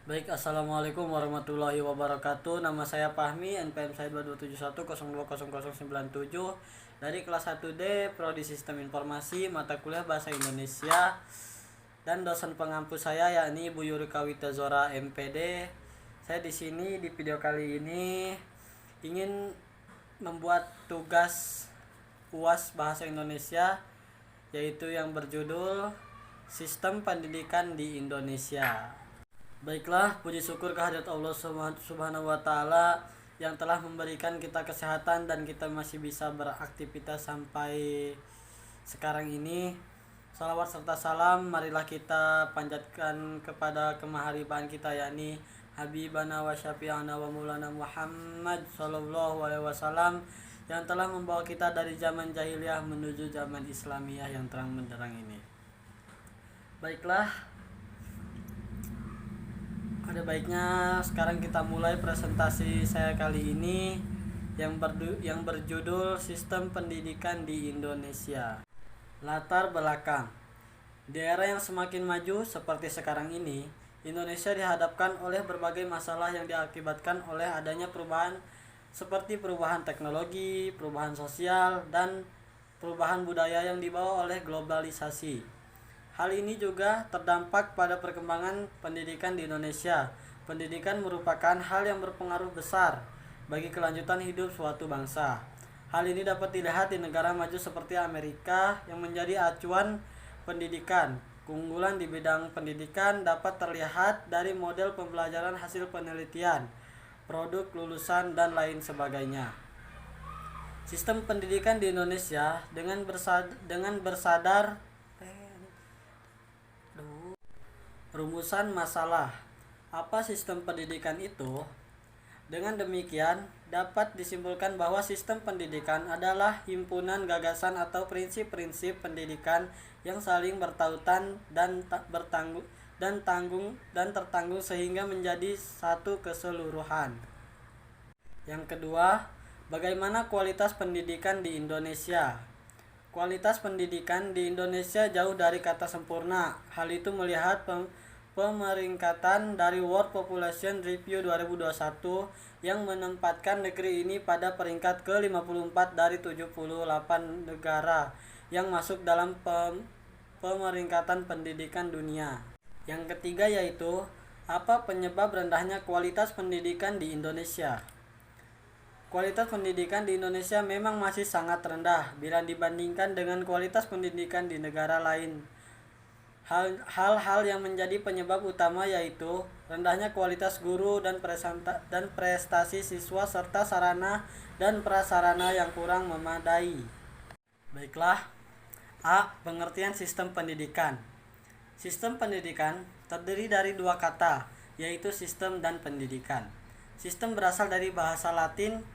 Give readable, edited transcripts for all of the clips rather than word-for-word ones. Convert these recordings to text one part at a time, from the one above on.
Baik, assalamualaikum warahmatullahi wabarakatuh. Nama saya Fahmi, NPM saya 2271020097 dari kelas 1D Prodi Sistem Informasi, mata kuliah Bahasa Indonesia, dan dosen pengampu saya yakni Bu Yuri Kawita Zora MPD. Saya di sini di video kali ini ingin membuat tugas UAS Bahasa Indonesia, yaitu yang berjudul Sistem Pendidikan di Indonesia. Baiklah, puji syukur kehadirat Allah Subhanahu wa taala yang telah memberikan kita kesehatan dan kita masih bisa beraktivitas sampai sekarang ini. Salawat serta salam marilah kita panjatkan kepada kemaharibaan kita, yakni Habibana wa Syafi'ana wa Maulana Muhammad sallallahu alaihi wasallam, yang telah membawa kita dari zaman jahiliyah menuju zaman Islamiyah yang terang benderang ini. Baiklah, ada baiknya sekarang kita mulai presentasi saya kali ini yang berjudul Sistem Pendidikan di Indonesia. Latar belakang. Di era yang semakin maju seperti sekarang ini, Indonesia dihadapkan oleh berbagai masalah yang diakibatkan oleh adanya perubahan seperti perubahan teknologi, perubahan sosial, dan perubahan budaya yang dibawa oleh globalisasi. Hal ini juga terdampak pada perkembangan pendidikan di Indonesia. Pendidikan merupakan hal yang berpengaruh besar bagi kelanjutan hidup suatu bangsa. Hal ini dapat dilihat di negara maju seperti Amerika yang menjadi acuan pendidikan. Keunggulan di bidang pendidikan dapat terlihat dari model pembelajaran hasil penelitian, produk lulusan, dan lain sebagainya. Sistem pendidikan di Indonesia dengan bersadar rumusan masalah. Apa sistem pendidikan itu? Dengan demikian, dapat disimpulkan bahwa sistem pendidikan adalah himpunan gagasan atau prinsip-prinsip pendidikan yang saling bertautan dan tertanggung sehingga menjadi satu keseluruhan. Yang kedua, bagaimana kualitas pendidikan di Indonesia? Kualitas pendidikan di Indonesia jauh dari kata sempurna. Hal itu melihat pemeringkatan dari World Population Review 2021 yang menempatkan negeri ini pada peringkat ke-54 dari 78 negara yang masuk dalam pemeringkatan pendidikan dunia. Yang ketiga yaitu, apa penyebab rendahnya kualitas pendidikan di Indonesia? Kualitas pendidikan di Indonesia memang masih sangat rendah bila dibandingkan dengan kualitas pendidikan di negara lain. Hal-hal yang menjadi penyebab utama yaitu rendahnya kualitas guru dan prestasi siswa serta sarana dan prasarana yang kurang memadai. Baiklah, A. Pengertian sistem pendidikan. Sistem pendidikan terdiri dari dua kata, yaitu sistem dan pendidikan. Sistem berasal dari bahasa Latin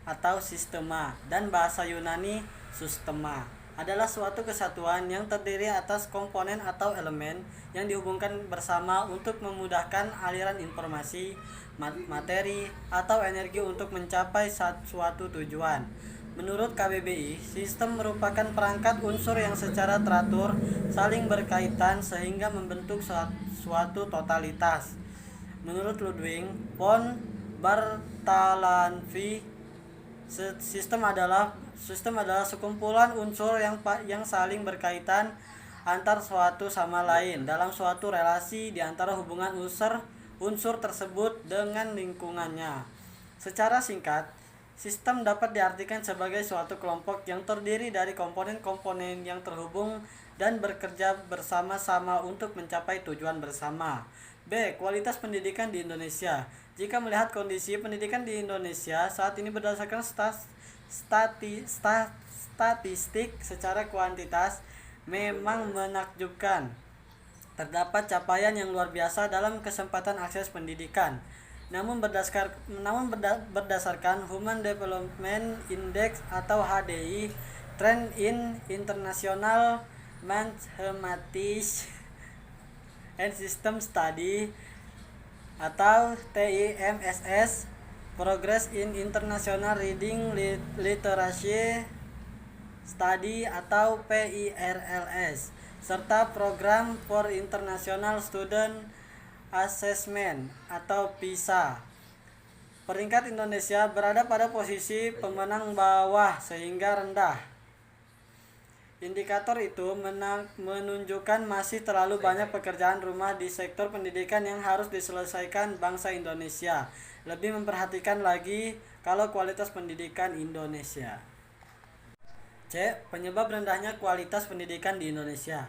atau sistema dan bahasa Yunani sustema. Adalah suatu kesatuan yang terdiri atas komponen atau elemen yang dihubungkan bersama untuk memudahkan aliran informasi, materi, atau energi untuk mencapai suatu tujuan. Menurut KBBI, sistem merupakan perangkat unsur yang secara teratur saling berkaitan sehingga membentuk suatu totalitas. Menurut Ludwig von Bartalanffy, Sistem adalah sekumpulan unsur yang saling berkaitan antar suatu sama lain dalam suatu relasi di antara hubungan unsur tersebut dengan lingkungannya. Secara singkat, sistem dapat diartikan sebagai suatu kelompok yang terdiri dari komponen-komponen yang terhubung dan bekerja bersama-sama untuk mencapai tujuan bersama. B. Kualitas pendidikan di Indonesia. Jika melihat kondisi pendidikan di Indonesia saat ini berdasarkan statistik secara kuantitas memang menakjubkan. Terdapat capaian yang luar biasa dalam kesempatan akses pendidikan. Namun berdasarkan Human Development Index atau HDI, Trend in International Mathematics and System Study atau TIMSS, Progress in International Reading Literacy Study atau PIRLS, serta Program for International Student Assessment atau PISA. Peringkat Indonesia berada pada posisi pemenang bawah sehingga rendah. Indikator itu menunjukkan masih terlalu banyak pekerjaan rumah di sektor pendidikan yang harus diselesaikan bangsa Indonesia. Lebih memperhatikan lagi kalau kualitas pendidikan Indonesia. C. Penyebab rendahnya kualitas pendidikan di Indonesia.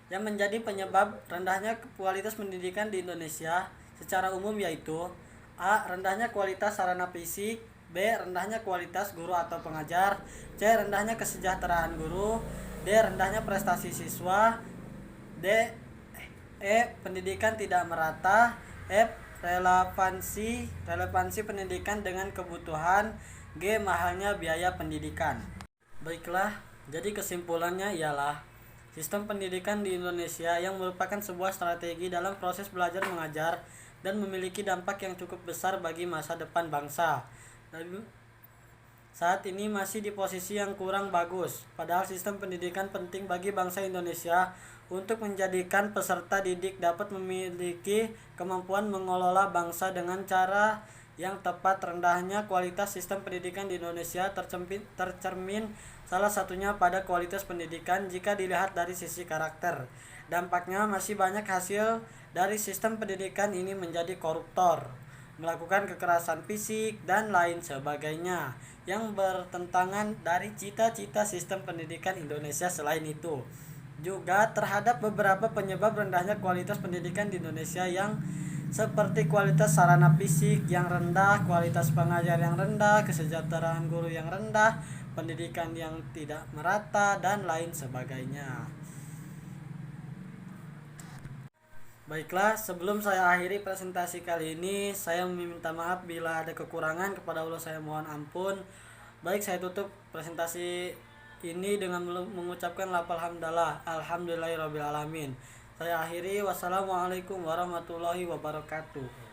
Yang menjadi penyebab rendahnya kualitas pendidikan di Indonesia secara umum yaitu A. Rendahnya kualitas sarana fisik, B. Rendahnya kualitas guru atau pengajar, C. Rendahnya kesejahteraan guru, D. Rendahnya prestasi siswa, D. Pendidikan tidak merata, F. Relevansi pendidikan dengan kebutuhan, G. Mahalnya biaya pendidikan. Baiklah, jadi kesimpulannya ialah sistem pendidikan di Indonesia yang merupakan sebuah strategi dalam proses belajar mengajar dan memiliki dampak yang cukup besar bagi masa depan bangsa. Dan saat ini masih di posisi yang kurang bagus, padahal sistem pendidikan penting bagi bangsa Indonesia untuk menjadikan peserta didik dapat memiliki kemampuan mengelola bangsa dengan cara yang tepat. Rendahnya kualitas sistem pendidikan di Indonesia tercermin salah satunya pada kualitas pendidikan jika dilihat dari sisi karakter. Dampaknya masih banyak hasil dari sistem pendidikan ini menjadi koruptor, melakukan kekerasan fisik, dan lain sebagainya yang bertentangan dari cita-cita sistem pendidikan Indonesia. Selain itu, juga terhadap beberapa penyebab rendahnya kualitas pendidikan di Indonesia yang seperti kualitas sarana fisik yang rendah, kualitas pengajar yang rendah, kesejahteraan guru yang rendah, pendidikan yang tidak merata, dan lain sebagainya. Baiklah, sebelum saya akhiri presentasi kali ini, saya meminta maaf bila ada kekurangan. Kepada Allah saya mohon ampun. Baik, saya tutup presentasi ini dengan mengucapkan lafal hamdalah, alhamdulillahirabbil alamin. Saya akhiri, wassalamualaikum warahmatullahi wabarakatuh.